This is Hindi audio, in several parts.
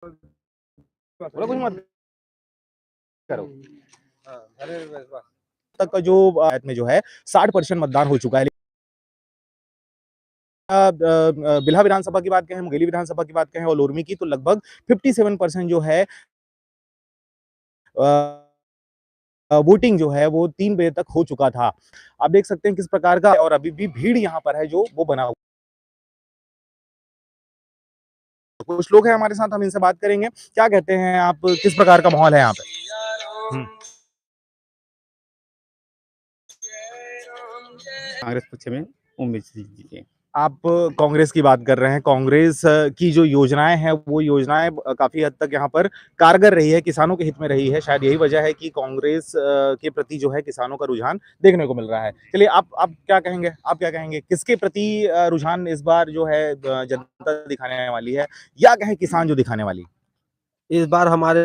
बोला कुछ मत करो। तक का जो में जो है 60% मतदान हो चुका है। बिल्हा विधानसभा की बात कहें, मुंगेली विधानसभा की बात कहें और लोरमी की, तो लगभग 57% जो है वोटिंग जो है वो 3 बजे तक हो चुका था। आप देख सकते हैं किस प्रकार का, और अभी भी भीड़ यहाँ पर है जो वो बना हुआ। कुछ लोग हैं हमारे साथ, हम इनसे बात करेंगे। क्या कहते हैं आप, किस प्रकार का माहौल है यहाँ पे? कांग्रेस पक्ष में उम्मीद दीजिए। आप कांग्रेस की बात कर रहे हैं। कांग्रेस की जो योजनाएं हैं वो योजनाएं काफी हद तक यहाँ पर कारगर रही है, किसानों के हित में रही है। शायद यही वजह है कि कांग्रेस के प्रति जो है किसानों का रुझान देखने को मिल रहा है। चलिए आप क्या कहेंगे, आप क्या कहेंगे, किसके प्रति रुझान इस बार जो है जनता दिखाने वाली है, या कहें किसान जो दिखाने वाली? इस बार हमारे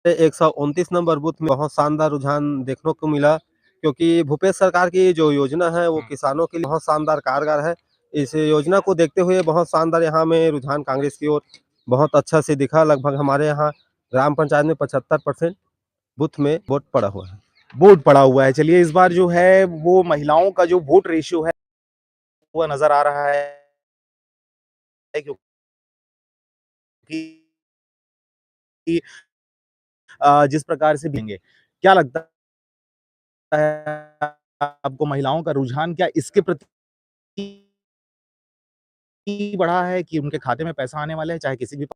129 नंबर बूथ में बहुत शानदार रुझान देखने को मिला, क्योंकि भूपेश सरकार की जो योजना है वो किसानों के लिए बहुत शानदार कारगर है। इस योजना को देखते हुए बहुत शानदार यहाँ में रुझान कांग्रेस की ओर बहुत अच्छा से दिखा। लगभग हमारे यहाँ ग्राम पंचायत में 75% बूथ में वोट पड़ा हुआ है। वोट पड़ा हुआ है। चलिए, इस बार जो है वो महिलाओं का जो वोट रेशियो है वो नजर आ रहा है, क्योंकि जिस प्रकार से देंगे, क्या लगता है आपको, महिलाओं का रुझान क्या इसके प्रति बढ़ा है कि उनके खाते में पैसा आने वाला है, चाहे किसी भी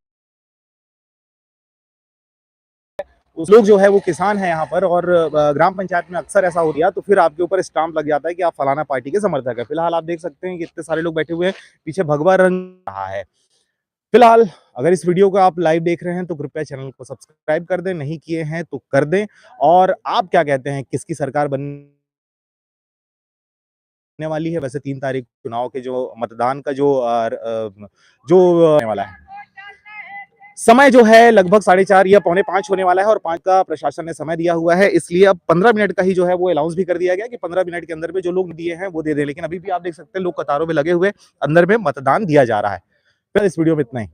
उस लोग जो है वो किसान है यहाँ पर, और ग्राम पंचायत में अक्सर ऐसा हो गया तो फिर आपके ऊपर स्टाम्प लग जाता है कि आप फलाना पार्टी के समर्थक है। फिलहाल आप देख सकते हैं कि इतने सारे लोग बैठे हुए हैं, पीछे भगवा रंग रहा है। फिलहाल अगर इस वीडियो को आप लाइव देख रहे हैं तो कृपया चैनल को सब्सक्राइब कर दें, नहीं किए हैं तो कर दें। और आप क्या कहते हैं, किसकी सरकार बनने वाली है? वैसे 3 तारीख चुनाव के जो मतदान का जो होने वाला है, समय जो है लगभग 4:30 या 4:45 होने वाला है, और 5 का प्रशासन ने समय दिया हुआ है। इसलिए अब 15 मिनट का ही जो है वो अनाउंस भी कर दिया गया कि 15 मिनट के अंदर में जो लोग दिए हैं वो दे दें। लेकिन अभी भी आप देख सकते हैं लोग कतारों में लगे हुए अंदर में मतदान दिया जा रहा है। फिर इस वीडियो में इतना ही।